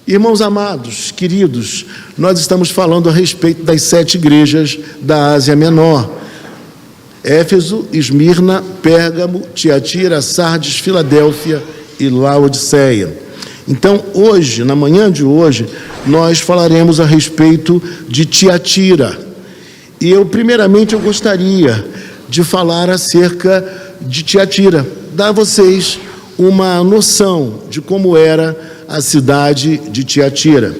Irmãos amados, queridos, nós estamos falando a respeito das 7 igrejas da Ásia Menor: Éfeso, Esmirna, Pérgamo, Tiatira, Sardes, Filadélfia e Laodiceia. Então, hoje, na manhã de hoje, nós falaremos a respeito de Tiatira. E primeiramente, eu gostaria de falar acerca de Tiatira, dar a vocês uma noção de como era a cidade de Tiatira.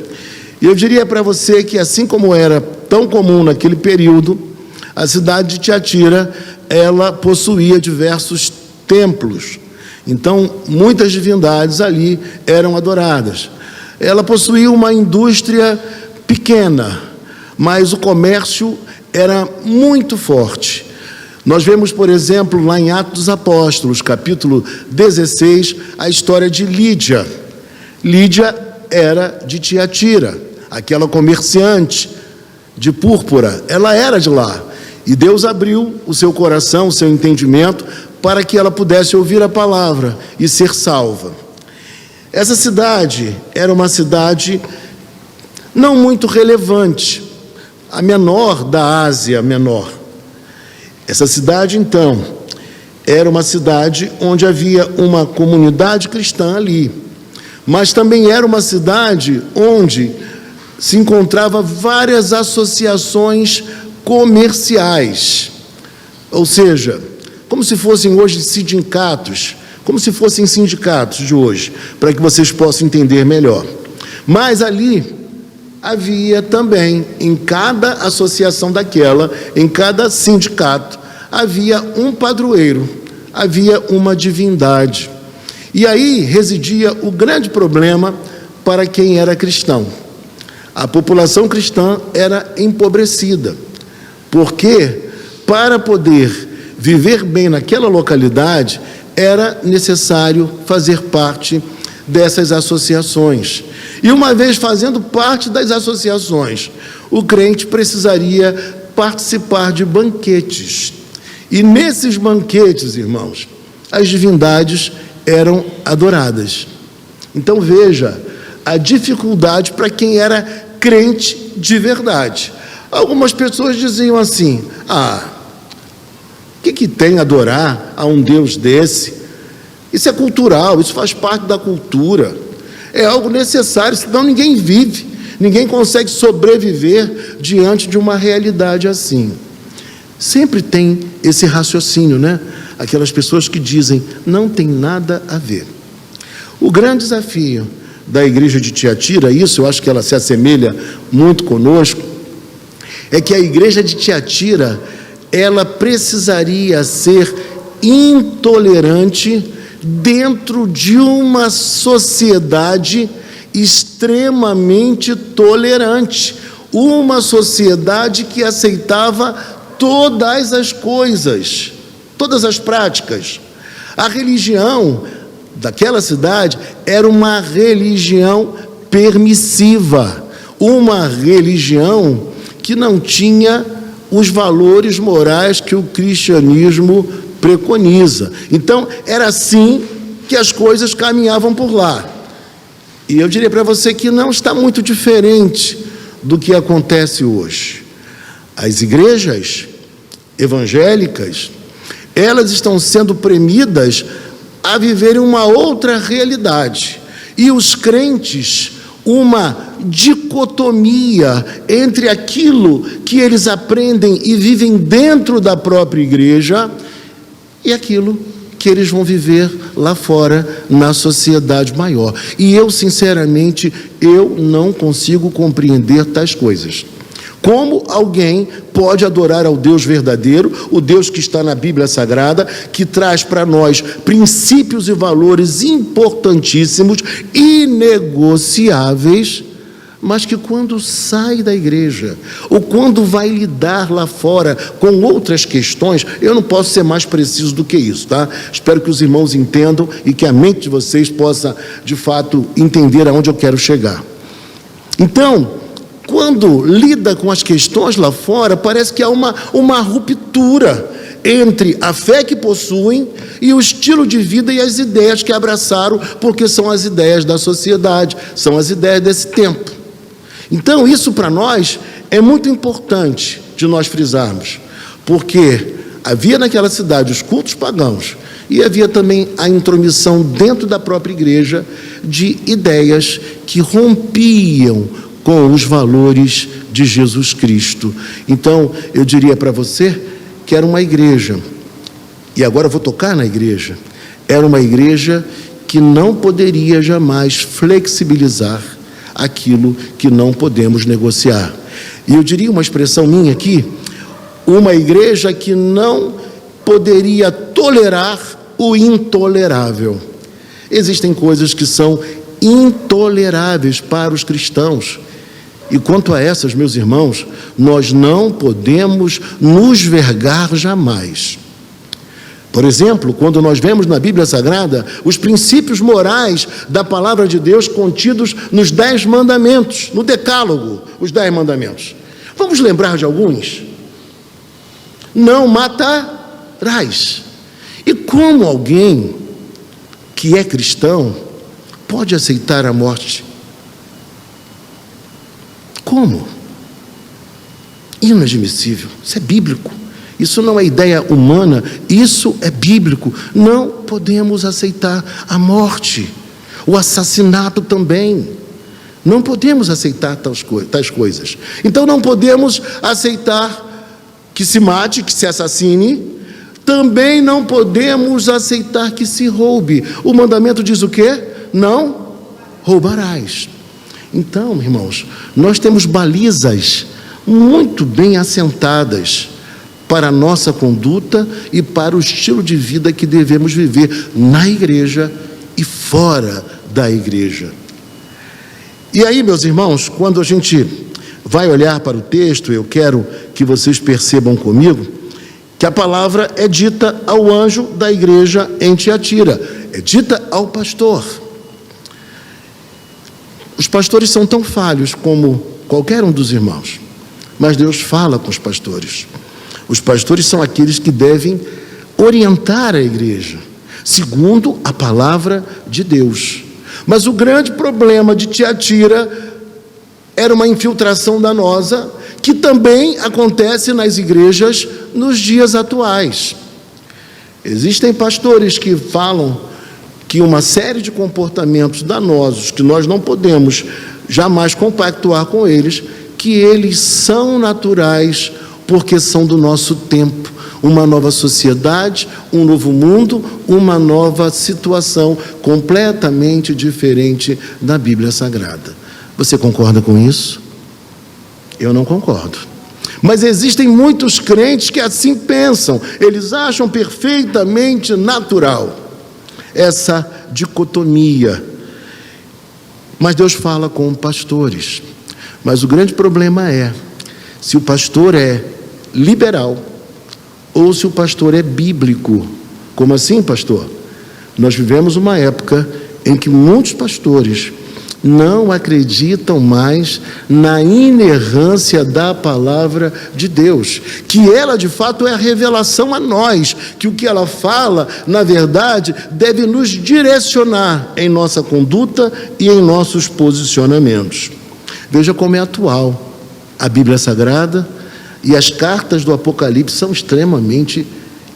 E eu diria para você que, assim como era tão comum naquele período, a cidade de Tiatira, ela possuía diversos templos. Então, muitas divindades ali eram adoradas. Ela possuía uma indústria pequena, mas o comércio era muito forte. Nós vemos, por exemplo, lá em Atos dos Apóstolos, capítulo 16, a história de Lídia. Lídia era de Tiatira, aquela comerciante de púrpura, ela era de lá. E Deus abriu o seu coração, o seu entendimento, para que ela pudesse ouvir a palavra e ser salva. Essa cidade era uma cidade não muito relevante, a menor da Ásia Menor. Essa cidade, então, era uma cidade onde havia uma comunidade cristã ali, mas também era uma cidade onde se encontrava várias associações comerciais, ou seja, como se fossem hoje sindicatos, de hoje, para que vocês possam entender melhor. Mas ali havia também, em cada associação daquela, em cada sindicato, havia um padroeiro, havia uma divindade. E aí residia o grande problema para quem era cristão. A população cristã era empobrecida, porque para poder viver bem naquela localidade, era necessário fazer parte dessas associações. E uma vez fazendo parte das associações, o crente precisaria participar de banquetes. E nesses banquetes, irmãos, as divindades eram adoradas. Então veja a dificuldade para quem era crente de verdade. Algumas pessoas diziam assim: o que tem adorar a um Deus desse? Isso é cultural, isso faz parte da cultura, é algo necessário, senão ninguém vive, ninguém consegue sobreviver diante de uma realidade assim. Sempre tem esse raciocínio, né? Aquelas pessoas que dizem, não tem nada a ver. O grande desafio da igreja de Tiatira, isso eu acho que ela se assemelha muito conosco, é que a igreja de Tiatira, ela precisaria ser intolerante dentro de uma sociedade extremamente tolerante, uma sociedade que aceitava todas as coisas, todas as práticas. A religião daquela cidade era uma religião permissiva, uma religião que não tinha os valores morais que o cristianismo preconiza. Então, era assim que as coisas caminhavam por lá. E eu diria para você que não está muito diferente do que acontece hoje. As igrejas evangélicas, elas estão sendo premidas a viverem uma outra realidade. E os crentes, uma dicotomia entre aquilo que eles aprendem e vivem dentro da própria igreja e aquilo que eles vão viver lá fora, na sociedade maior. E eu, sinceramente, eu não consigo compreender tais coisas. Como alguém pode adorar ao Deus verdadeiro, o Deus que está na Bíblia Sagrada, que traz para nós princípios e valores importantíssimos, inegociáveis, mas que quando sai da igreja, ou quando vai lidar lá fora com outras questões, eu não posso ser mais preciso do que isso, tá? Espero que os irmãos entendam e que a mente de vocês possa, de fato, entender aonde eu quero chegar. Então, quando lida com as questões lá fora, parece que há uma ruptura entre a fé que possuem e o estilo de vida e as ideias que abraçaram, porque são as ideias da sociedade, são as ideias desse tempo. Então, isso para nós é muito importante de nós frisarmos, porque havia naquela cidade os cultos pagãos e havia também a intromissão dentro da própria igreja de ideias que rompiam com os valores de Jesus Cristo. Então, eu diria para você que era uma igreja, e agora eu vou tocar na igreja, era uma igreja que não poderia jamais flexibilizar aquilo que não podemos negociar. E eu diria uma expressão minha aqui, uma igreja que não poderia tolerar o intolerável. Existem coisas que são intoleráveis para os cristãos. E quanto a essas, meus irmãos, nós não podemos nos vergar jamais. Por exemplo, quando nós vemos na Bíblia Sagrada os princípios morais da palavra de Deus contidos nos 10 mandamentos, no Decálogo, os 10 mandamentos. Vamos lembrar de alguns? Não matarás. E como alguém que é cristão pode aceitar a morte? Como? Inadmissível. Isso é bíblico. Isso não é ideia humana, isso é bíblico. Não podemos aceitar a morte, o assassinato também. Não podemos aceitar tais coisas. Então não podemos aceitar que se mate, que se assassine. Também não podemos aceitar que se roube. O mandamento diz o quê? Não roubarás. Então, irmãos, nós temos balizas muito bem assentadas para a nossa conduta e para o estilo de vida que devemos viver na igreja e fora da igreja. E aí, meus irmãos, quando a gente vai olhar para o texto, eu quero que vocês percebam comigo que a palavra é dita ao anjo da igreja em Tiatira, é dita ao pastor. Os pastores são tão falhos como qualquer um dos irmãos, mas Deus fala com os pastores. Os pastores são aqueles que devem orientar a igreja, segundo a palavra de Deus. Mas o grande problema de Tiatira era uma infiltração danosa, que também acontece nas igrejas nos dias atuais. Existem pastores que falam que uma série de comportamentos danosos, que nós não podemos jamais compactuar com eles, que eles são naturais, porque são do nosso tempo, uma nova sociedade, um novo mundo, uma nova situação completamente diferente da Bíblia Sagrada. Você concorda com isso? Eu não concordo. Mas existem muitos crentes que assim pensam, eles acham perfeitamente natural essa dicotomia. Mas Deus fala com pastores. Mas o grande problema é se o pastor é liberal ou se o pastor é bíblico. Como assim, pastor? Nós vivemos uma época em que muitos pastores não acreditam mais na inerrância da palavra de Deus, que ela de fato é a revelação a nós, que o que ela fala, na verdade, deve nos direcionar em nossa conduta e em nossos posicionamentos. Veja como é atual a Bíblia Sagrada, e as cartas do Apocalipse são extremamente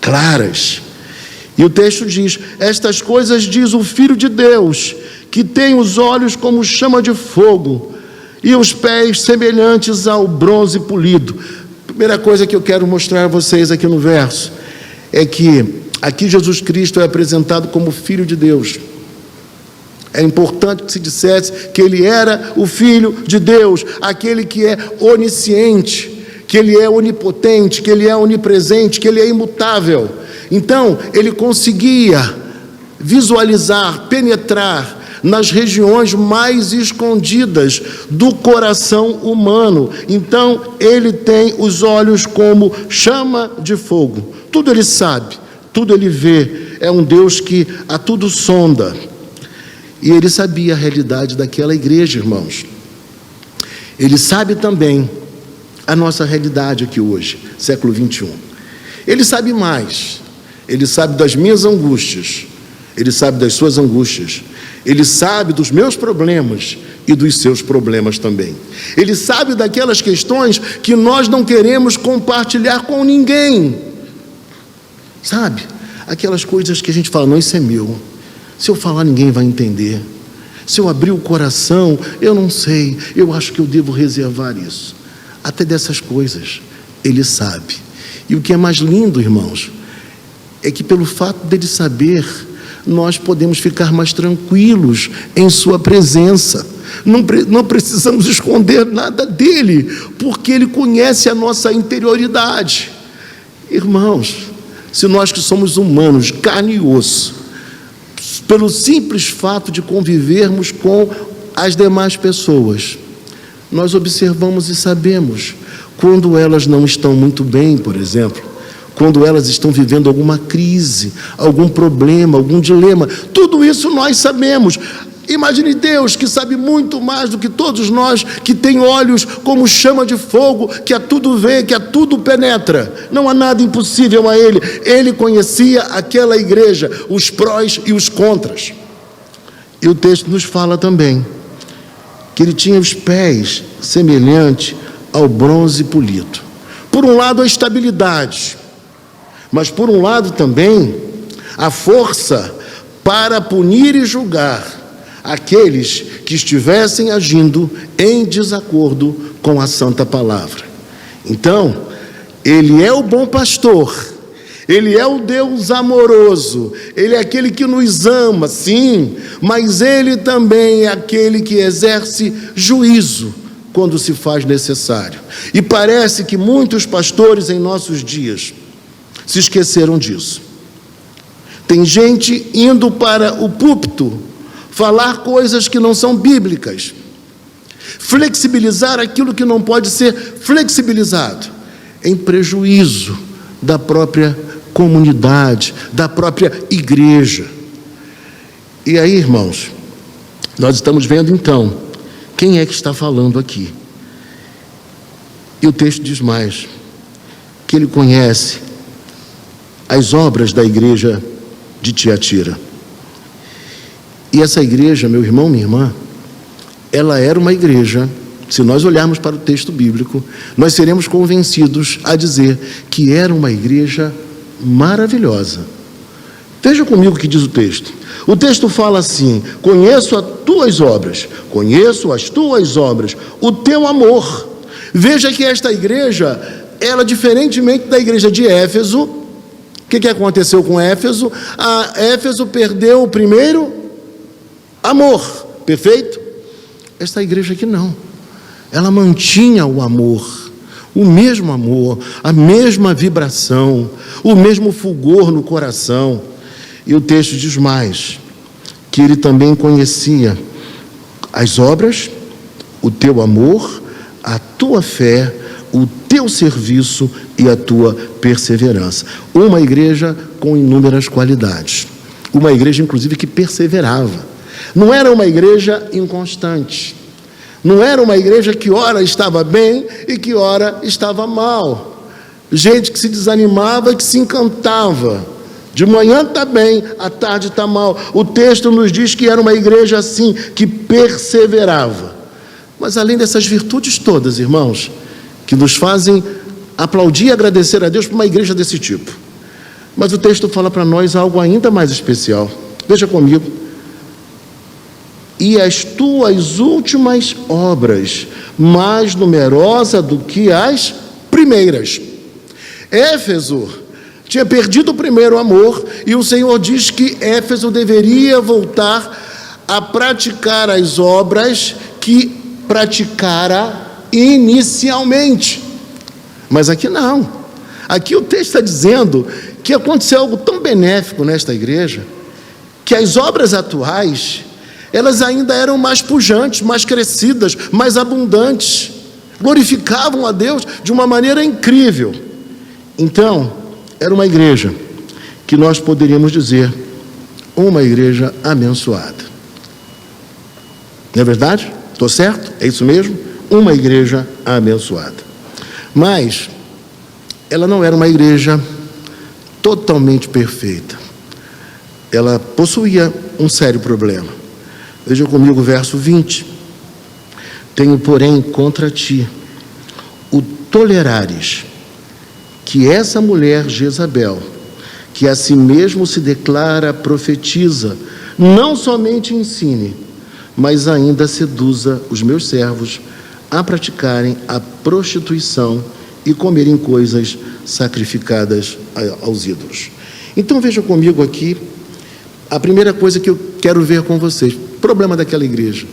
claras. E o texto diz: estas coisas diz o Filho de Deus, que tem os olhos como chama de fogo e os pés semelhantes ao bronze polido. Primeira coisa que eu quero mostrar a vocês aqui no verso é que aqui Jesus Cristo é apresentado como Filho de Deus. É importante que se dissesse que ele era o Filho de Deus, aquele que é onisciente, que ele é onipotente, que ele é onipresente, que ele é imutável. Então, ele conseguia visualizar, penetrar nas regiões mais escondidas do coração humano. Então, ele tem os olhos como chama de fogo. Tudo ele sabe, tudo ele vê. É um Deus que a tudo sonda. E ele sabia a realidade daquela igreja, irmãos. Ele sabe também a nossa realidade aqui hoje, século 21. Ele sabe mais. Ele sabe das minhas angústias. Ele sabe das suas angústias. Ele sabe dos meus problemas e dos seus problemas também. Ele sabe daquelas questões que nós não queremos compartilhar com ninguém. Sabe? Aquelas coisas que a gente fala, não, isso é meu. Se eu falar, ninguém vai entender. Se eu abrir o coração, eu não sei, eu acho que eu devo reservar isso. Até dessas coisas, Ele sabe. E o que é mais lindo, irmãos, é que pelo fato dele saber, nós podemos ficar mais tranquilos em sua presença. Não precisamos esconder nada dele, porque ele conhece a nossa interioridade. Irmãos, se nós que somos humanos, carne e osso, pelo simples fato de convivermos com as demais pessoas, nós observamos e sabemos quando elas não estão muito bem, por exemplo, quando elas estão vivendo alguma crise, algum problema, algum dilema. Tudo isso nós sabemos. Imagine Deus, que sabe muito mais do que todos nós, que tem olhos como chama de fogo, que a tudo vê, que a tudo penetra. Não há nada impossível a Ele. Ele conhecia aquela igreja, os prós e os contras. E o texto nos fala também que ele tinha os pés semelhantes ao bronze polido. Por um lado, a estabilidade, mas por um lado também a força para punir e julgar aqueles que estivessem agindo em desacordo com a santa palavra. Então, Ele é o bom pastor, Ele é o Deus amoroso, Ele é aquele que nos ama, sim, mas Ele também é aquele que exerce juízo quando se faz necessário. E parece que muitos pastores em nossos dias se esqueceram disso. Tem gente indo para o púlpito falar coisas que não são bíblicas, flexibilizar aquilo que não pode ser flexibilizado, em prejuízo da própria comunidade, da própria igreja. E aí, irmãos, nós estamos vendo então, quem é que está falando aqui? E o texto diz mais, que ele conhece as obras da igreja de Tiatira. E essa igreja, meu irmão, minha irmã, ela era uma igreja, se nós olharmos para o texto bíblico, nós seremos convencidos a dizer que era uma igreja maravilhosa. Veja comigo o que diz o texto. O texto fala assim: conheço as tuas obras, o teu amor. Veja que esta igreja, ela, diferentemente da igreja de Éfeso, o que aconteceu com Éfeso? Éfeso perdeu o primeiro amor, perfeito? Esta igreja aqui não, ela mantinha o amor, o mesmo amor, a mesma vibração, o mesmo fulgor no coração. E o texto diz mais, que ele também conhecia as obras, o teu amor, a tua fé, o teu serviço e a tua perseverança. Uma igreja com inúmeras qualidades, uma igreja inclusive que perseverava. Não era uma igreja inconstante, não era uma igreja que ora estava bem e que ora estava mal, gente que se desanimava e que se encantava, de manhã está bem, à tarde está mal. O texto nos diz que era uma igreja assim, que perseverava. Mas além dessas virtudes todas, irmãos, que nos fazem aplaudir e agradecer a Deus por uma igreja desse tipo, mas o texto fala para nós algo ainda mais especial. Veja comigo: e as tuas últimas obras, mais numerosa do que as primeiras. Éfeso tinha perdido o primeiro amor, e o Senhor diz que Éfeso deveria voltar a praticar as obras que praticara inicialmente. Mas aqui não. Aqui o texto está dizendo que aconteceu algo tão benéfico nesta igreja, que as obras atuais, elas ainda eram mais pujantes, mais crescidas, mais abundantes, glorificavam a Deus de uma maneira incrível. Então, era uma igreja que nós poderíamos dizer, uma igreja abençoada. Não é verdade? Estou certo? É isso mesmo? Uma igreja abençoada. Mas ela não era uma igreja totalmente perfeita. Ela possuía um sério problema. Veja comigo o verso 20. Tenho, porém, contra ti o tolerares que essa mulher Jezabel, que a si mesmo se declara profetiza, não somente ensine, mas ainda seduza os meus servos a praticarem a prostituição e comerem coisas sacrificadas aos ídolos. Então veja comigo aqui a primeira coisa que eu quero ver com vocês. O problema daquela igreja.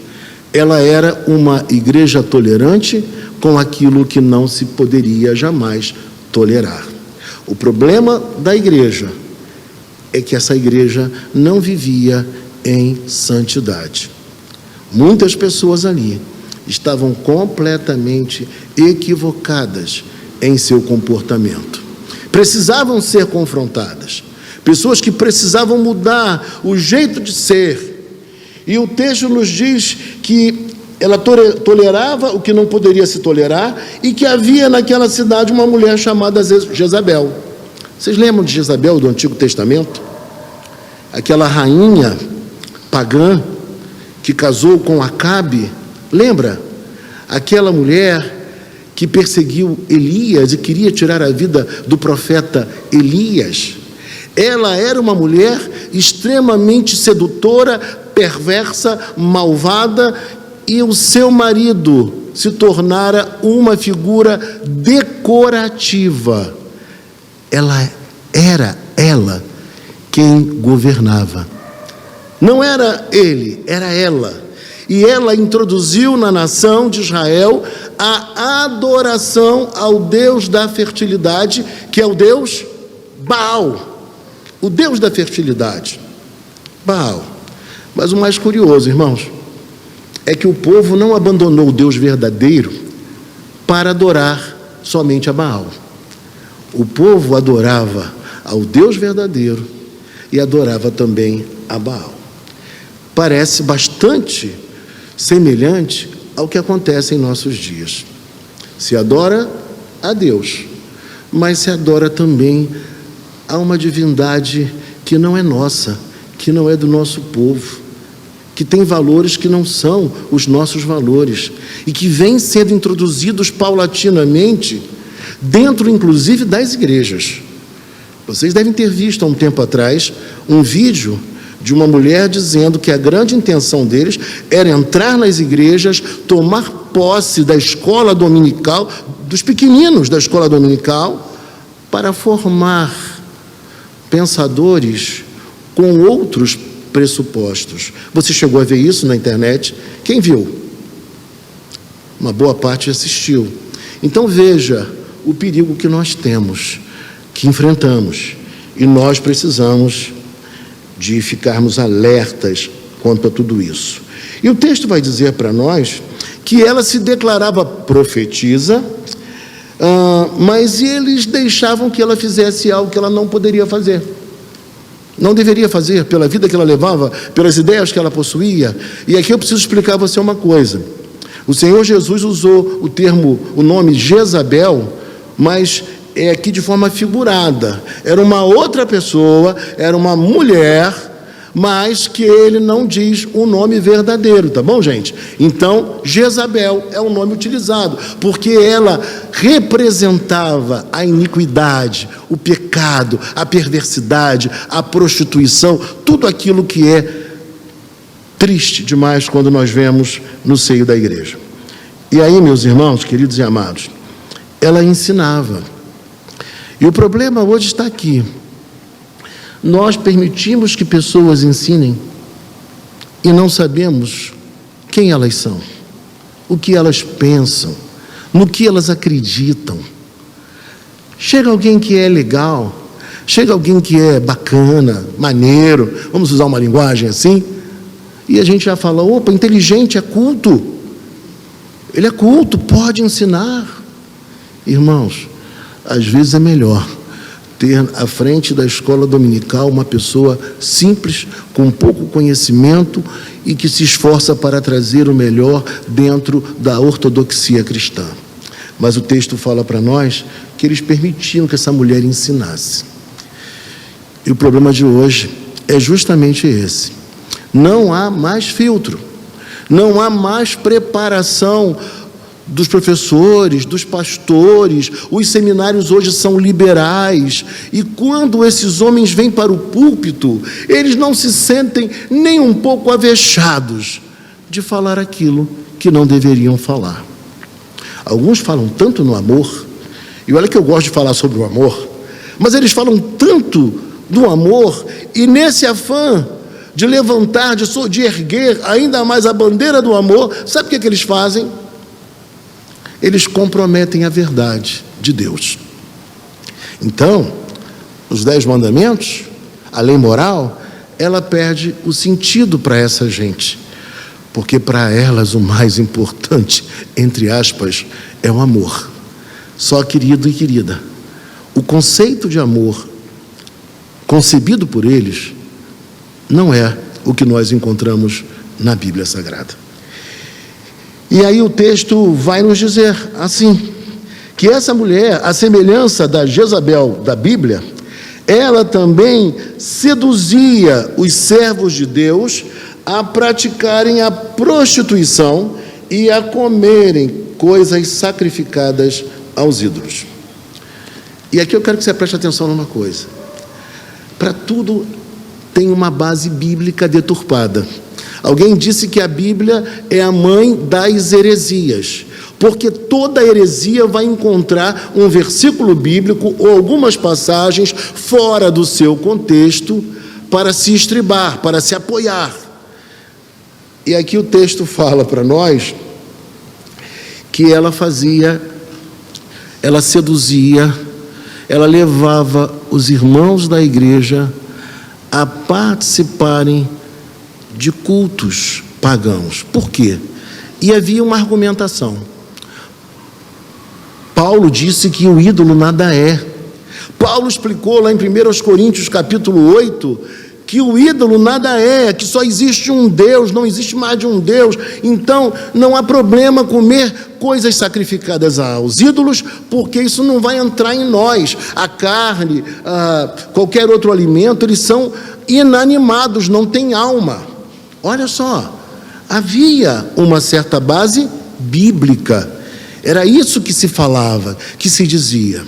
Ela era uma igreja tolerante com aquilo que não se poderia jamais tolerar. O problema da igreja é que essa igreja não vivia em santidade. Muitas pessoas ali estavam completamente equivocadas em seu comportamento. Precisavam ser confrontadas. Pessoas que precisavam mudar o jeito de ser. E o texto nos diz que ela tolerava o que não poderia se tolerar e que havia naquela cidade uma mulher chamada Jezabel. Vocês lembram de Jezabel do Antigo Testamento? Aquela rainha pagã que casou com Acabe, lembra? Aquela mulher que perseguiu Elias e queria tirar a vida do profeta Elias. Ela era uma mulher extremamente sedutora, perversa, malvada, e o seu marido se tornara uma figura decorativa. Era ela quem governava. Não era ele, era ela. E ela introduziu na nação de Israel a adoração ao Deus da fertilidade, que é o Deus Baal. O Deus da fertilidade, Baal. Mas o mais curioso, irmãos, é que o povo não abandonou o Deus verdadeiro para adorar somente a Baal. O povo adorava ao Deus verdadeiro e adorava também a Baal. Parece bastante semelhante ao que acontece em nossos dias. Se adora a Deus, mas se adora também a uma divindade que não é nossa, que não é do nosso povo, que tem valores que não são os nossos valores e que vêm sendo introduzidos paulatinamente dentro, inclusive, das igrejas. Vocês devem ter visto há um tempo atrás um vídeo de uma mulher dizendo que a grande intenção deles era entrar nas igrejas, tomar posse da escola dominical, dos pequeninos da escola dominical, para formar pensadores com outros pressupostos. Você chegou a ver isso na internet? Quem viu? Uma boa parte assistiu. Então veja o perigo que nós temos, que enfrentamos, e nós precisamos de ficarmos alertas quanto a tudo isso. E o texto vai dizer para nós que ela se declarava profetisa, mas eles deixavam que ela fizesse algo que ela não poderia fazer. Não deveria fazer, pela vida que ela levava, pelas ideias que ela possuía. E aqui eu preciso explicar a você uma coisa. O Senhor Jesus usou o nome Jezabel, mas é aqui de forma figurada. Era uma outra pessoa, era uma mulher, mas que ele não diz o nome verdadeiro, tá bom, gente? Então, Jezabel é o nome utilizado, porque ela representava a iniquidade, o pecado, a perversidade, a prostituição, tudo aquilo que é triste demais quando nós vemos no seio da igreja. E aí, meus irmãos, queridos e amados, ela ensinava. E o problema hoje está aqui. Nós permitimos que pessoas ensinem e não sabemos quem elas são, o que elas pensam, no que elas acreditam. Chega alguém que é legal, chega alguém que é bacana, maneiro, vamos usar uma linguagem assim, e a gente já fala, opa, inteligente, é culto. Ele é culto, pode ensinar. Irmãos, às vezes é melhor ter à frente da escola dominical uma pessoa simples, com pouco conhecimento e que se esforça para trazer o melhor dentro da ortodoxia cristã. Mas o texto fala para nós que eles permitiram que essa mulher ensinasse. E o problema de hoje é justamente esse. Não há mais filtro, não há mais preparação dos professores, dos pastores. Os seminários hoje são liberais, e quando esses homens vêm para o púlpito, eles não se sentem nem um pouco avexados de falar aquilo que não deveriam falar. Alguns falam tanto no amor, e olha que eu gosto de falar sobre o amor, mas eles falam tanto do amor, e nesse afã de levantar, de erguer ainda mais a bandeira do amor, sabe o que eles fazem? Eles comprometem a verdade de Deus. Então, os 10 mandamentos, a lei moral, ela perde o sentido para essa gente, porque para elas o mais importante, entre aspas, é o amor. Só, querido e querida, o conceito de amor concebido por eles não é o que nós encontramos na Bíblia Sagrada. E aí o texto vai nos dizer assim, que essa mulher, a semelhança da Jezabel da Bíblia, ela também seduzia os servos de Deus a praticarem a prostituição e a comerem coisas sacrificadas aos ídolos. E aqui eu quero que você preste atenção numa coisa. Para tudo tem uma base bíblica deturpada. Alguém disse que a Bíblia é a mãe das heresias, porque toda heresia vai encontrar um versículo bíblico ou algumas passagens fora do seu contexto para se estribar, para se apoiar. E aqui o texto fala para nós que ela seduzia, ela levava os irmãos da igreja a participarem de cultos pagãos. Por quê? E havia uma argumentação. Paulo disse que o ídolo nada é. Paulo explicou lá em 1 Coríntios capítulo 8, que o ídolo nada é, que só existe um Deus, não existe mais de um Deus. Então não há problema comer coisas sacrificadas aos ídolos, porque isso não vai entrar em nós. A carne, qualquer outro alimento, eles são inanimados, não têm alma. Olha só, havia uma certa base bíblica, era isso que se falava, que se dizia,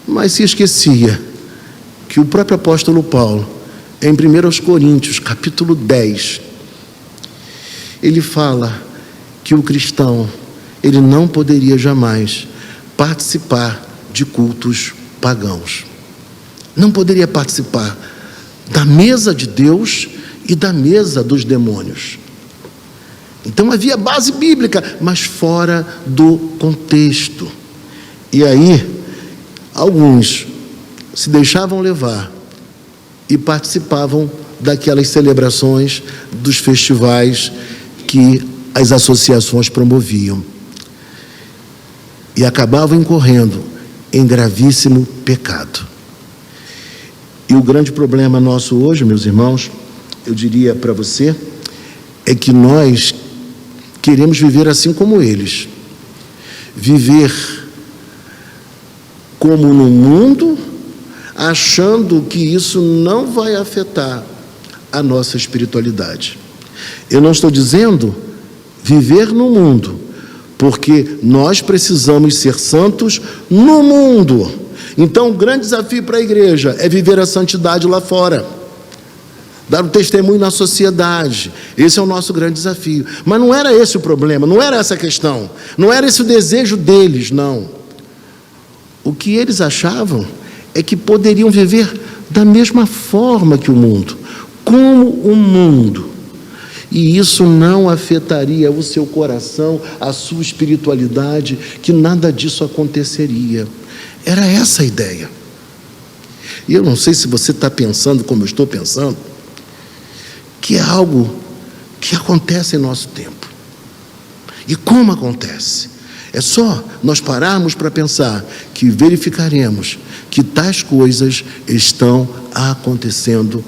mas se esquecia que o próprio apóstolo Paulo, em 1 Coríntios, capítulo 10, ele fala que o cristão, ele não poderia jamais participar de cultos pagãos, não poderia participar da mesa de Deus e da mesa dos demônios. Então havia base bíblica, mas fora do contexto. E aí, alguns se deixavam levar e participavam daquelas celebrações, dos festivais que as associações promoviam. E acabavam incorrendo em gravíssimo pecado. E o grande problema nosso hoje, meus irmãos, eu diria para você, é que nós queremos viver assim como eles. Viver como no mundo, achando que isso não vai afetar a nossa espiritualidade. Eu não estou dizendo viver no mundo, porque nós precisamos ser santos no mundo. Então, o grande desafio para a igreja é viver a santidade lá fora, dar um testemunho na sociedade. Esse é o nosso grande desafio. Mas não era esse o problema, não era essa a questão, não era esse o desejo deles, não. O que eles achavam é que poderiam viver da mesma forma que o mundo, como o mundo, e isso não afetaria o seu coração, a sua espiritualidade, que nada disso aconteceria. Era essa a ideia. E eu não sei se você está pensando como eu estou pensando, que é algo que acontece em nosso tempo. E como acontece? É só nós pararmos para pensar que verificaremos que tais coisas estão acontecendo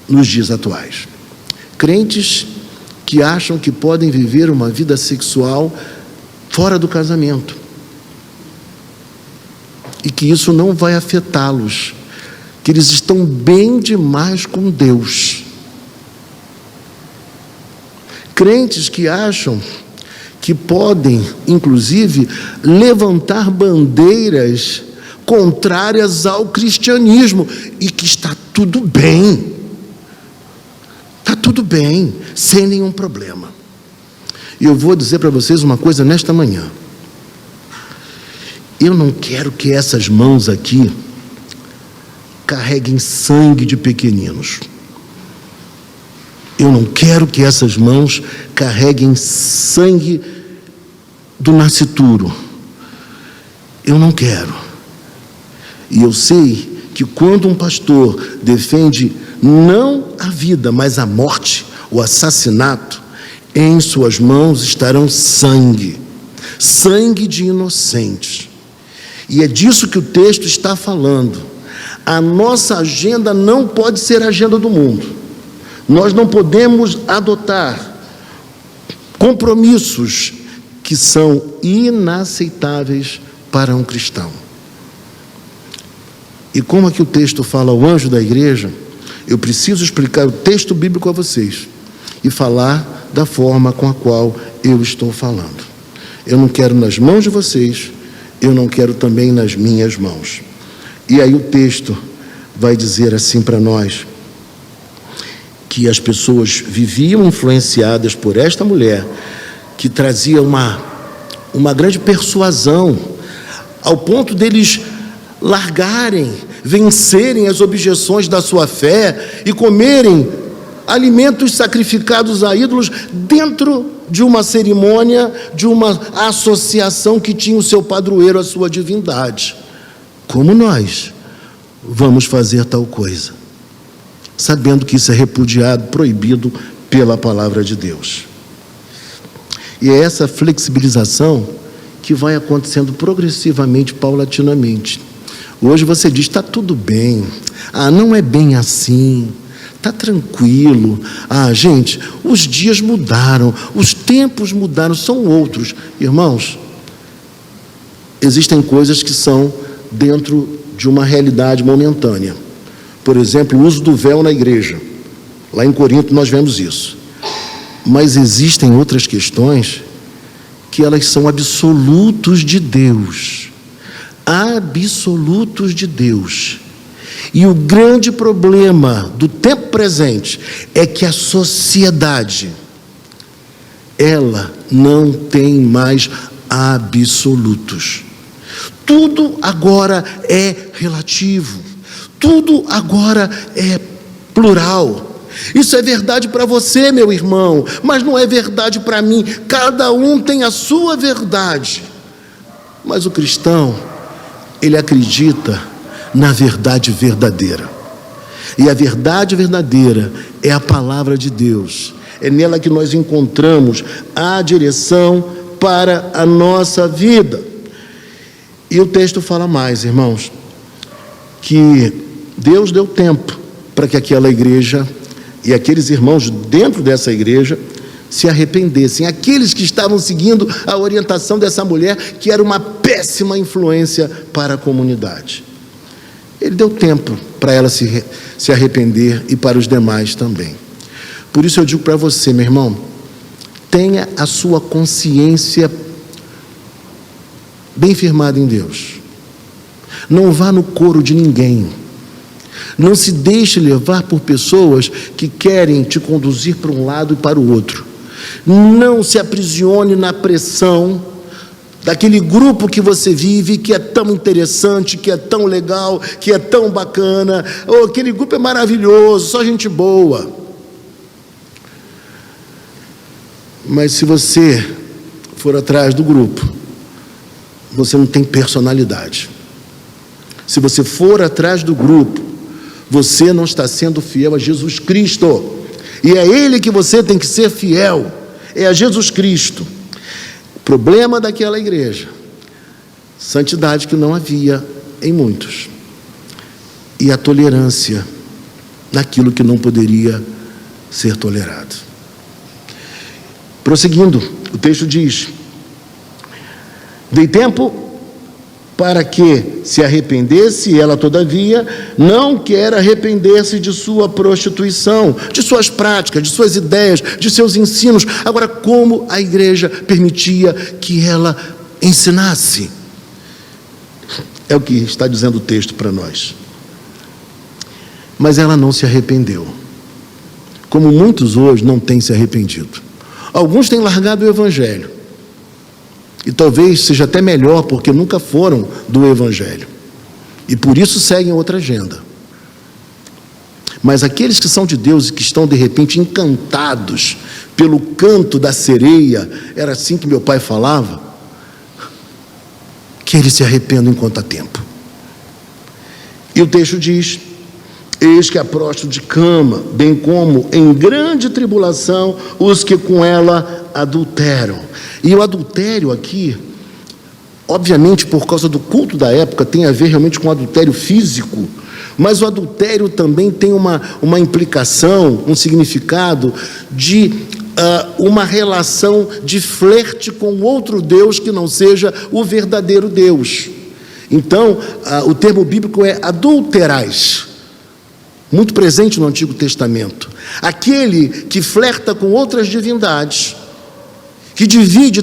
nos dias atuais. Crentes que acham que podem viver uma vida sexual fora do casamento e que isso não vai afetá-los. que eles estão bem demais com Deus. Crentes que acham que podem, inclusive, levantar bandeiras contrárias ao cristianismo e que está tudo bem. Está tudo bem, sem nenhum problema. E eu vou dizer para vocês uma coisa nesta manhã. Eu não quero que essas mãos aqui carreguem sangue de pequeninos. Eu não quero que essas mãos carreguem sangue do nascituro. Eu não quero. E eu sei que quando um pastor defende não a vida, mas a morte, o assassinato, em suas mãos estarão sangue de inocentes. E é disso que o texto está falando. A nossa agenda não pode ser a agenda do mundo. Nós não podemos adotar compromissos que são inaceitáveis para um cristão. E como aqui o texto fala ao anjo da igreja, eu preciso explicar o texto bíblico a vocês e falar da forma com a qual eu estou falando. Eu não quero nas mãos de vocês, eu não quero também nas minhas mãos. E aí o texto vai dizer assim para nós, que as pessoas viviam influenciadas por esta mulher, que trazia uma grande persuasão, ao ponto deles largarem, vencerem as objeções da sua fé e comerem alimentos sacrificados a ídolos dentro de uma cerimônia, de uma associação que tinha o seu padroeiro, a sua divindade. Como nós vamos fazer tal coisa, sabendo que isso é repudiado, proibido pela palavra de Deus? E é essa flexibilização que vai acontecendo progressivamente, paulatinamente. Hoje você diz, está tudo bem, não é bem assim, está tranquilo, gente, os dias mudaram, os tempos mudaram, são outros. Irmãos, existem coisas que são dentro de uma realidade momentânea. Por exemplo, o uso do véu na igreja. Lá em Corinto nós vemos isso. Mas existem outras questões que elas são absolutos de Deus. Absolutos de Deus. E o grande problema do tempo presente é que a sociedade, ela não tem mais absolutos. Tudo agora é relativo. Tudo agora é plural. Isso é verdade para você, meu irmão, mas não é verdade para mim. Cada um tem a sua verdade. Mas o cristão, ele acredita na verdade verdadeira. E a verdade verdadeira é a palavra de Deus. É nela que nós encontramos a direção para a nossa vida. E o texto fala mais, irmãos, que Deus deu tempo para que aquela igreja e aqueles irmãos dentro dessa igreja se arrependessem. Aqueles que estavam seguindo a orientação dessa mulher, que era uma péssima influência para a comunidade. Ele deu tempo para ela se arrepender e para os demais também. Por isso eu digo para você, meu irmão, tenha a sua consciência bem firmada em Deus. Não vá no coro de ninguém. Não se deixe levar por pessoas que querem te conduzir para um lado e para o outro. Não se aprisione na pressão daquele grupo que você vive, que é tão interessante, que é tão legal, que é tão bacana. Aquele grupo é maravilhoso, só gente boa. Mas se você for atrás do grupo, você não tem personalidade. Se você for atrás do grupo, você não está sendo fiel a Jesus Cristo. E é Ele que você tem que ser fiel. É a Jesus Cristo. O problema daquela igreja, santidade que não havia em muitos. E a tolerância naquilo que não poderia ser tolerado. Prosseguindo, o texto diz: dei tempo para que se arrependesse. Ela, todavia, não quer arrepender-se de sua prostituição, de suas práticas, de suas ideias, de seus ensinos. Agora, como a igreja permitia que ela ensinasse? É o que está dizendo o texto para nós. Mas ela não se arrependeu, como muitos hoje não têm se arrependido. Alguns têm largado o evangelho, e talvez seja até melhor, porque nunca foram do evangelho, e por isso seguem outra agenda. Mas aqueles que são de Deus e que estão de repente encantados pelo canto da sereia, era assim que meu pai falava, que eles se arrependam enquanto há tempo. E o texto diz: eis que a prostituta cama, bem como em grande tribulação os que com ela adulteram. E o adultério aqui, obviamente por causa do culto da época, tem a ver realmente com adultério físico, mas o adultério também tem uma implicação, um significado de uma relação de flerte com outro Deus que não seja o verdadeiro Deus. Então, o termo bíblico é adulterais, muito presente no Antigo Testamento. Aquele que flerta com outras divindades, que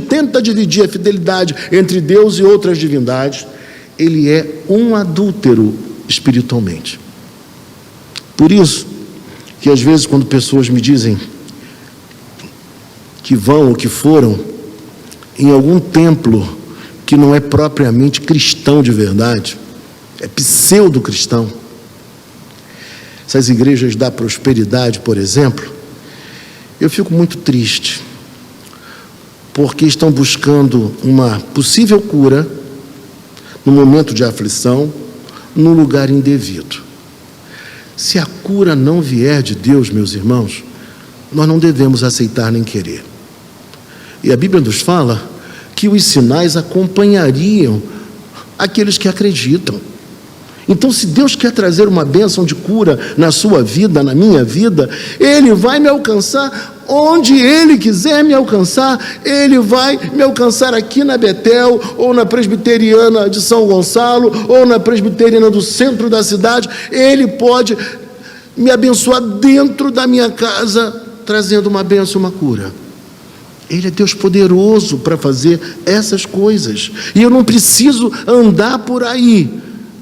tenta dividir a fidelidade entre Deus e outras divindades, ele é um adúltero espiritualmente. Por isso que às vezes quando pessoas me dizem que vão ou que foram em algum templo que não é propriamente cristão de verdade, é pseudo-cristão, essas igrejas da prosperidade, por exemplo, eu fico muito triste, porque estão buscando uma possível cura no momento de aflição, num lugar indevido. Se a cura não vier de Deus, meus irmãos, nós não devemos aceitar nem querer. E a Bíblia nos fala que os sinais acompanhariam aqueles que acreditam. Então, se Deus quer trazer uma bênção de cura na sua vida, na minha vida, Ele vai me alcançar onde Ele quiser me alcançar. Ele vai me alcançar aqui na Betel, ou na Presbiteriana de São Gonçalo, ou na Presbiteriana do centro da cidade. Ele pode me abençoar dentro da minha casa, trazendo uma bênção, uma cura. Ele é Deus poderoso para fazer essas coisas, e eu não preciso andar por aí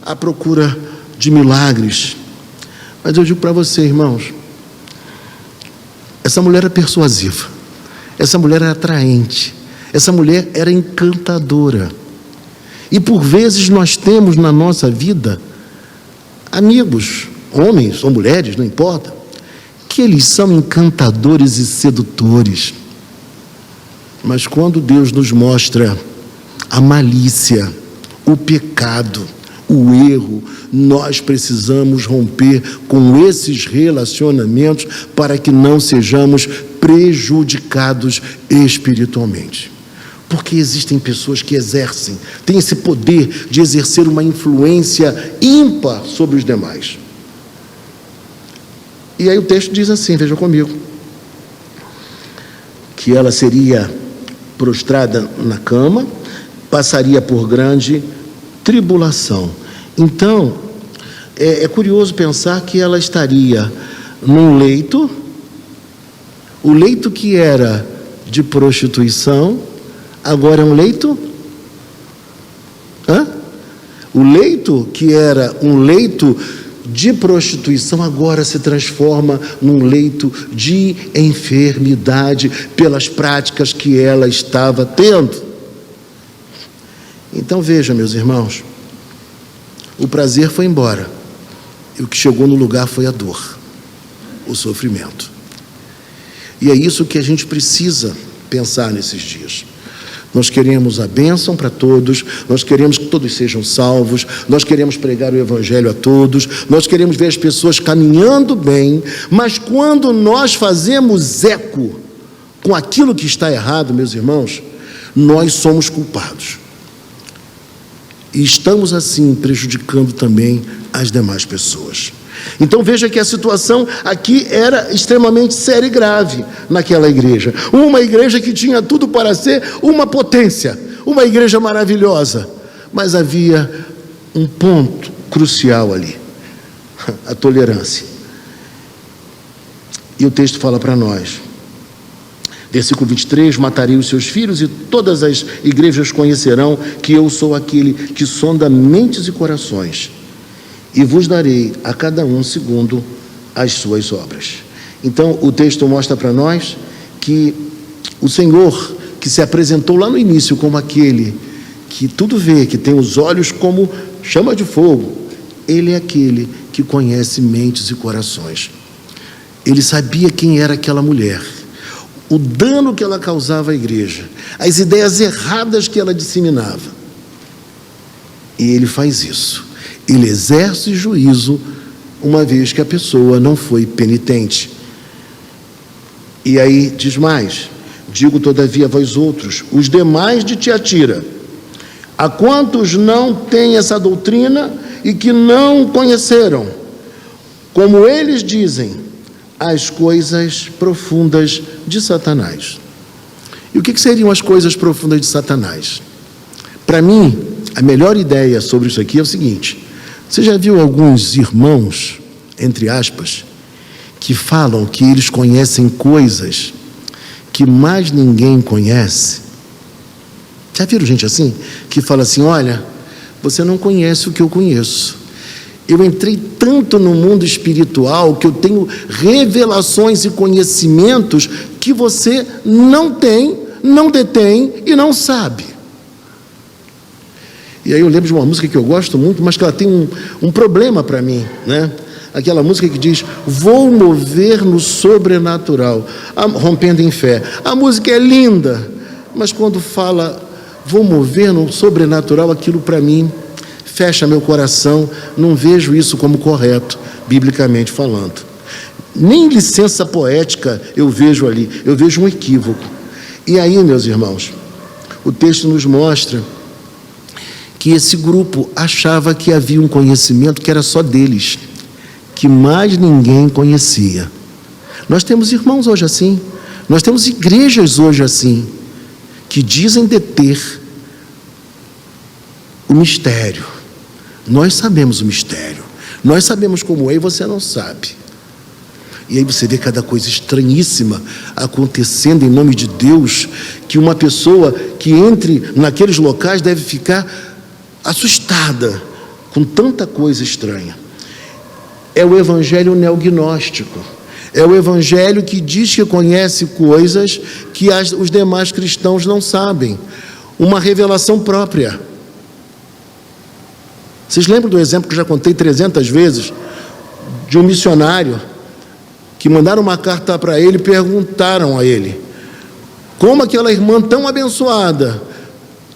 à procura de milagres. Mas eu digo para você, irmãos, essa mulher era persuasiva, essa mulher era atraente, essa mulher era encantadora. E por vezes nós temos na nossa vida amigos, homens ou mulheres, não importa, que eles são encantadores e sedutores. Mas quando Deus nos mostra a malícia, o pecado, o erro, nós precisamos romper com esses relacionamentos para que não sejamos prejudicados espiritualmente. Porque existem pessoas que têm esse poder de exercer uma influência ímpar sobre os demais. E aí o texto diz assim, veja comigo, que ela seria prostrada na cama, passaria por grande tribulação. Então, é curioso pensar que ela estaria num leito, o leito que era de prostituição, agora é um leito? O leito que era um leito de prostituição, agora se transforma num leito de enfermidade, pelas práticas que ela estava tendo. Então veja, meus irmãos, o prazer foi embora, e o que chegou no lugar foi a dor, o sofrimento. E é isso que a gente precisa pensar nesses dias. Nós queremos a bênção para todos, nós queremos que todos sejam salvos, nós queremos pregar o evangelho a todos, nós queremos ver as pessoas caminhando bem, mas quando nós fazemos eco com aquilo que está errado, meus irmãos, nós somos culpados. E estamos assim prejudicando também as demais pessoas. Então veja que a situação aqui era extremamente séria e grave naquela igreja. Uma igreja que tinha tudo para ser uma potência, uma igreja maravilhosa, mas havia um ponto crucial ali: a tolerância. E o texto fala para nós, versículo 23, matarei os seus filhos e todas as igrejas conhecerão que eu sou aquele que sonda mentes e corações, e vos darei a cada um segundo as suas obras. Então o texto mostra para nós que o Senhor, que se apresentou lá no início como aquele que tudo vê, que tem os olhos como chama de fogo, Ele é aquele que conhece mentes e corações. Ele sabia quem era aquela mulher, o dano que ela causava à igreja, as ideias erradas que ela disseminava. E Ele faz isso. Ele exerce juízo uma vez que a pessoa não foi penitente. E aí diz mais: digo todavia a vós outros, os demais de Tiatira, a quantos não têm essa doutrina e que não conheceram, como eles dizem, as coisas profundas de Satanás. E o que seriam as coisas profundas de Satanás? Para mim, a melhor ideia sobre isso aqui é o seguinte: você já viu alguns irmãos, entre aspas, que falam que eles conhecem coisas que mais ninguém conhece? Já viram gente assim? Que fala assim: olha, você não conhece o que eu conheço. Eu entrei tanto no mundo espiritual que eu tenho revelações e conhecimentos que você não tem, não detém e não sabe. E aí eu lembro de uma música que eu gosto muito, mas que ela tem um problema para mim, né? Aquela música que diz: vou mover no sobrenatural, rompendo em fé. A música é linda, mas quando fala vou mover no sobrenatural, aquilo para mim fecha meu coração, não vejo isso como correto, biblicamente falando. Nem licença poética eu vejo ali, eu vejo um equívoco. E aí, meus irmãos, o texto nos mostra que esse grupo achava que havia um conhecimento que era só deles, que mais ninguém conhecia. Nós temos irmãos hoje assim, nós temos igrejas hoje assim, que dizem deter o mistério. Nós sabemos o mistério, nós sabemos como é e você não sabe. E aí você vê cada coisa estranhíssima acontecendo em nome de Deus, que uma pessoa que entre naqueles locais deve ficar assustada com tanta coisa estranha. É o evangelho neognóstico, é o evangelho que diz que conhece coisas que os demais cristãos não sabem, uma revelação própria. Vocês lembram do exemplo que eu já contei 300 vezes, de um missionário que mandaram uma carta para ele e perguntaram a ele como aquela irmã tão abençoada,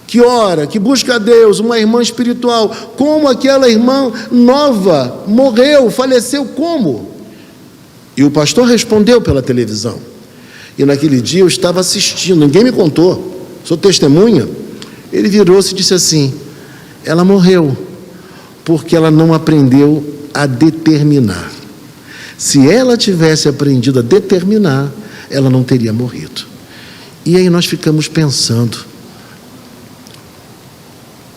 que ora, que busca a Deus, uma irmã espiritual, como aquela irmã nova morreu, faleceu, como? E o pastor respondeu pela televisão. E naquele dia eu estava assistindo, ninguém me contou, sou testemunha. Ele virou-se e disse assim: ela morreu porque ela não aprendeu a determinar. Se ela tivesse aprendido a determinar, ela não teria morrido. E aí nós ficamos pensando,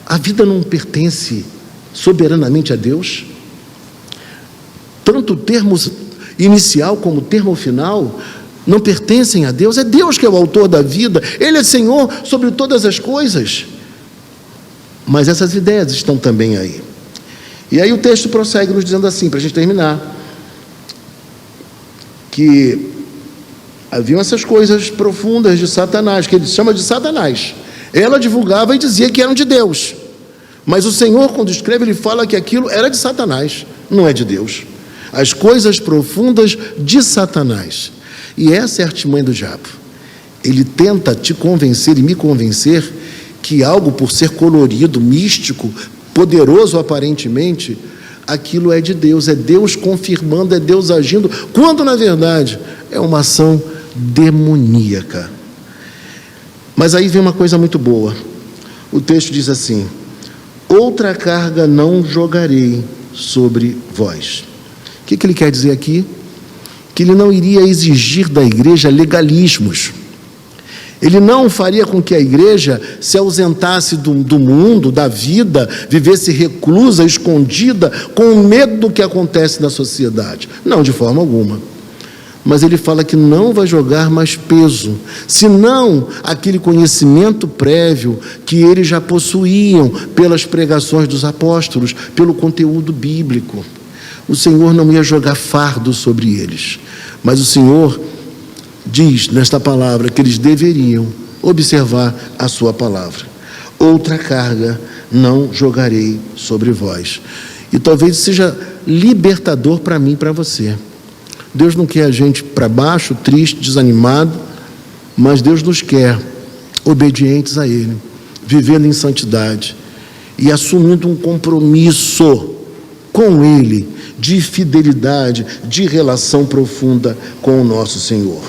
a vida não pertence soberanamente a Deus? Tanto o termo inicial como o termo final não pertencem a Deus? É Deus que é o autor da vida, Ele é Senhor sobre todas as coisas. Mas essas ideias estão também aí. E aí o texto prossegue nos dizendo assim, para a gente terminar, que haviam essas coisas profundas de Satanás, que ele chama de Satanás. Ela divulgava e dizia que eram de Deus, mas o Senhor, quando escreve, ele fala que aquilo era de Satanás, não é de Deus. As coisas profundas de Satanás. E essa é a artimanha do diabo. Ele tenta te convencer e me convencer que algo, por ser colorido, místico, poderoso aparentemente, aquilo é de Deus, é Deus confirmando, é Deus agindo, quando na verdade é uma ação demoníaca. Mas aí vem uma coisa muito boa. O texto diz assim: outra carga não jogarei sobre vós. O que ele quer dizer aqui? Que ele não iria exigir da igreja legalismos. Ele não faria com que a igreja se ausentasse do mundo, da vida, vivesse reclusa, escondida, com medo do que acontece na sociedade. Não, de forma alguma. Mas ele fala que não vai jogar mais peso, senão aquele conhecimento prévio que eles já possuíam pelas pregações dos apóstolos, pelo conteúdo bíblico. O Senhor não ia jogar fardo sobre eles, mas o Senhor diz nesta palavra que eles deveriam observar a sua palavra. Outra carga não jogarei sobre vós. E talvez seja libertador para mim e para você. Deus não quer a gente para baixo, triste, desanimado, mas Deus nos quer obedientes a Ele, vivendo em santidade e assumindo um compromisso com Ele, de fidelidade, de relação profunda com o nosso Senhor.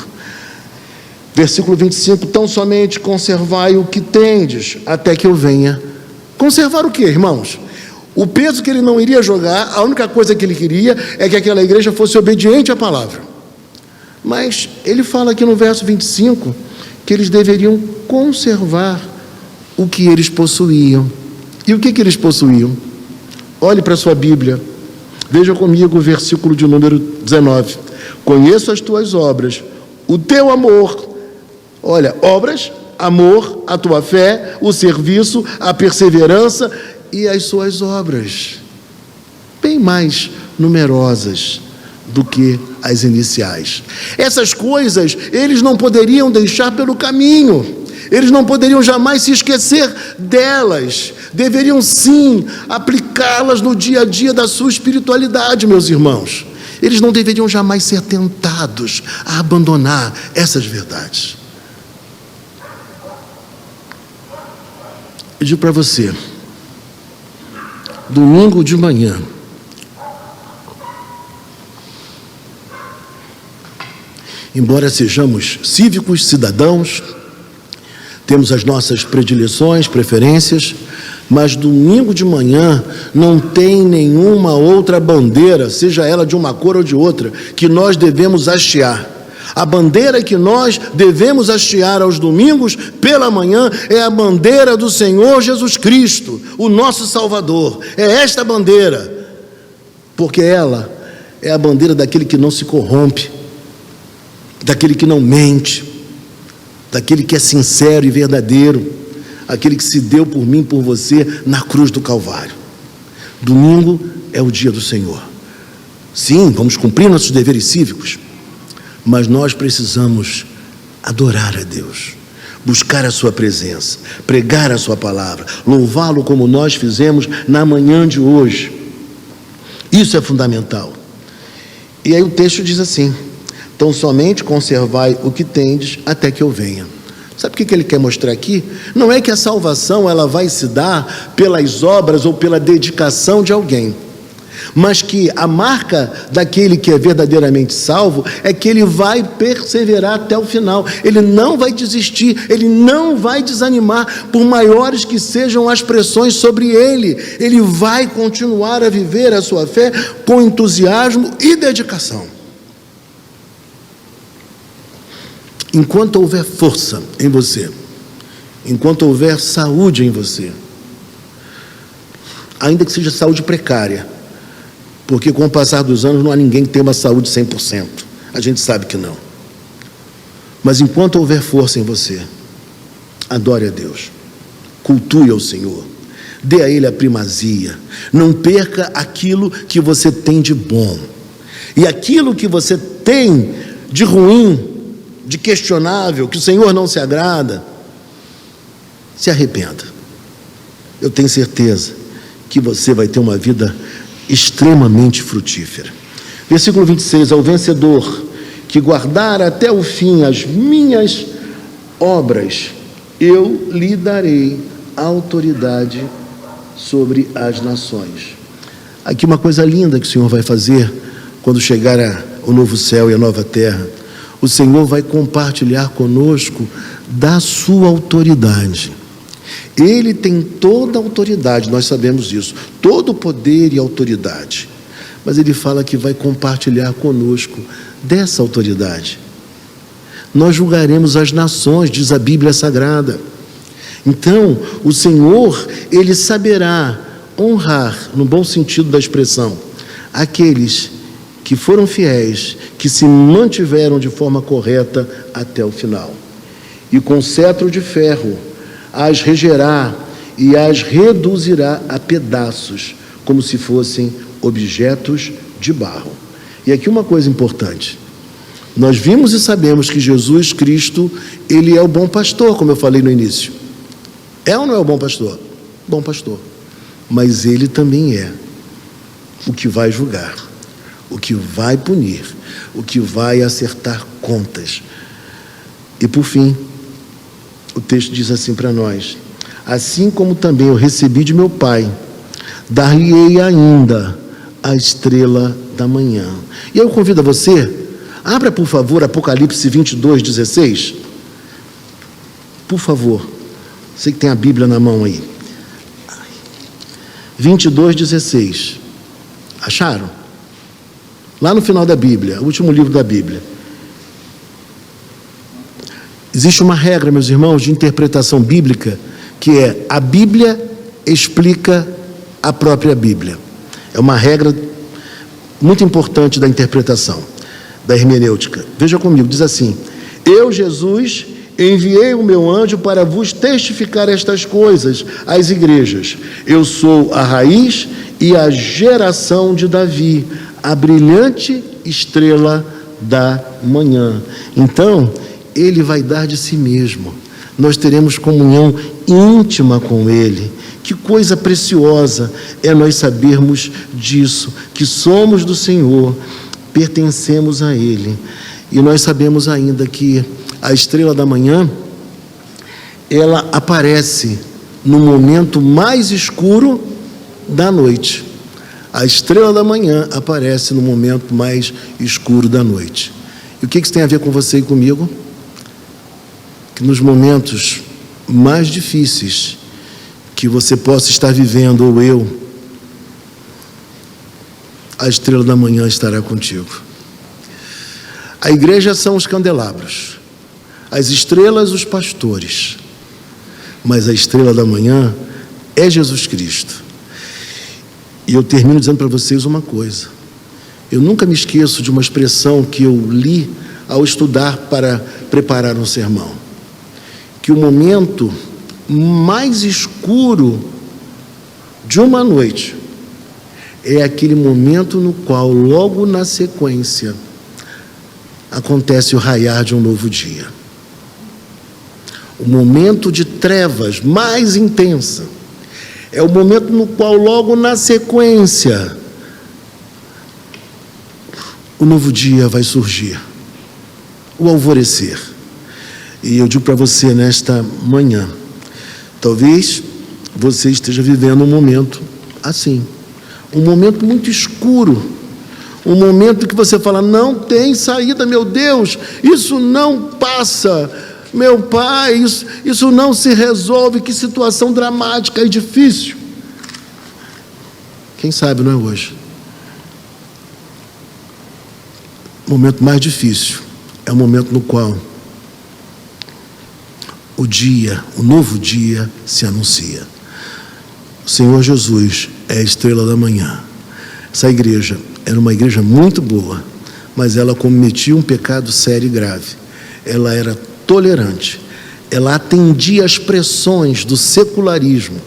Versículo 25, tão somente conservai o que tendes, até que eu venha. Conservar o quê, irmãos? O peso que ele não iria jogar, a única coisa que ele queria é que aquela igreja fosse obediente à palavra. Mas ele fala aqui no verso 25, que eles deveriam conservar o que eles possuíam. E o que eles possuíam? Olhe para a sua Bíblia, veja comigo o versículo de número 19. Conheço as tuas obras, o teu amor. Olha, obras, amor, a tua fé, o serviço, a perseverança e as suas obras, bem mais numerosas do que as iniciais. Essas coisas eles não poderiam deixar pelo caminho, eles não poderiam jamais se esquecer delas, deveriam sim aplicá-las no dia a dia da sua espiritualidade, meus irmãos. Eles não deveriam jamais ser tentados a abandonar essas verdades. Eu digo para você, domingo de manhã, embora sejamos cívicos, cidadãos, temos as nossas predileções, preferências, mas domingo de manhã não tem nenhuma outra bandeira, seja ela de uma cor ou de outra, que nós devemos hastear. A bandeira que nós devemos hastear aos domingos pela manhã é a bandeira do Senhor Jesus Cristo, o nosso Salvador. É esta bandeira, porque ela é a bandeira daquele que não se corrompe, daquele que não mente, daquele que é sincero e verdadeiro, aquele que se deu por mim e por você na cruz do Calvário. Domingo é o dia do Senhor. Sim, vamos cumprir nossos deveres cívicos, mas nós precisamos adorar a Deus, buscar a sua presença, pregar a sua palavra, louvá-lo como nós fizemos na manhã de hoje. Isso é fundamental. E aí o texto diz assim: tão somente conservai o que tendes até que eu venha. Sabe o que ele quer mostrar aqui? Não é que a salvação ela vai se dar pelas obras ou pela dedicação de alguém, mas que a marca daquele que é verdadeiramente salvo é que ele vai perseverar até o final, ele não vai desistir, ele não vai desanimar, por maiores que sejam as pressões sobre ele, ele vai continuar a viver a sua fé com entusiasmo e dedicação. Enquanto houver força em você, enquanto houver saúde em você, ainda que seja saúde precária, porque com o passar dos anos não há ninguém que tenha uma saúde 100%, a gente sabe que não, mas enquanto houver força em você, adore a Deus, cultue ao Senhor, dê a Ele a primazia, não perca aquilo que você tem de bom, e aquilo que você tem de ruim, de questionável, que o Senhor não se agrada, se arrependa. Eu tenho certeza que você vai ter uma vida extremamente frutífera. Versículo 26, ao vencedor que guardar até o fim as minhas obras, eu lhe darei autoridade sobre as nações. Aqui uma coisa linda que o Senhor vai fazer quando chegar o novo céu e a nova terra. O Senhor vai compartilhar conosco da sua autoridade. Ele tem toda a autoridade, nós sabemos disso, todo o poder e autoridade, mas Ele fala que vai compartilhar conosco dessa autoridade. nós julgaremos as nações, diz a Bíblia Sagrada. Então, o Senhor, Ele saberá honrar, no bom sentido da expressão, aqueles que foram fiéis, que se mantiveram de forma correta até o final. E com cetro de ferro as regerá e as reduzirá a pedaços, como se fossem objetos de barro. E aqui uma coisa importante. Nós vimos e sabemos que Jesus Cristo, Ele é o bom pastor, como eu falei no início. É ou não é o bom pastor? Bom pastor. Mas Ele também é o que vai julgar, o que vai punir, o que vai acertar contas. E por fim, o texto diz assim para nós: assim como também eu recebi de meu Pai, dar-lhe-ei ainda a estrela da manhã. E eu convido a você, abra por favor Apocalipse 22:16. Por favor, você que tem a Bíblia na mão aí. 22:16. Acharam? Lá no final da Bíblia, o último livro da Bíblia. Existe uma regra, meus irmãos, de interpretação bíblica, que é: a Bíblia explica a própria Bíblia. É uma regra muito importante da interpretação, da hermenêutica. Veja comigo, diz assim: eu, Jesus, enviei o meu anjo para vos testificar estas coisas às igrejas. Eu sou a raiz e a geração de Davi, a brilhante estrela da manhã. Então, Ele vai dar de si mesmo. Nós teremos comunhão íntima com Ele. Que coisa preciosa é nós sabermos disso, que somos do Senhor, pertencemos a Ele. E nós sabemos ainda que a estrela da manhã, ela aparece no momento mais escuro da noite. A estrela da manhã aparece no momento mais escuro da noite. E o que isso tem a ver com você e comigo? Que nos momentos mais difíceis que você possa estar vivendo, ou eu, a estrela da manhã estará contigo. A igreja são os candelabros, as estrelas, os pastores, mas a estrela da manhã é Jesus Cristo. E eu termino dizendo para vocês uma coisa: eu nunca me esqueço de uma expressão que eu li ao estudar para preparar um sermão, que o momento mais escuro de uma noite é aquele momento no qual, logo na sequência, acontece o raiar de um novo dia. O momento de trevas mais intensa é o momento no qual, logo na sequência, o novo dia vai surgir, o alvorecer. E eu digo para você nesta manhã, talvez você esteja vivendo um momento assim, um momento muito escuro, um momento que você fala: não tem saída, meu Deus, isso não passa, meu Pai, isso não se resolve, que situação dramática e difícil. Quem sabe não é hoje? O momento mais difícil é o momento no qual o novo dia se anuncia. O Senhor Jesus é a estrela da manhã. Essa igreja era uma igreja muito boa, mas ela cometia um pecado sério e grave. Ela era tolerante, ela atendia às pressões do secularismo,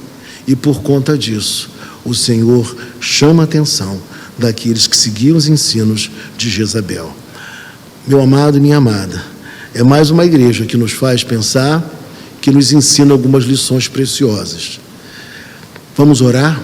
e por conta disso, o Senhor chama a atenção daqueles que seguiam os ensinos de Jezabel. Meu amado e minha amada, é mais uma igreja que nos faz pensar, que nos ensina algumas lições preciosas. Vamos orar?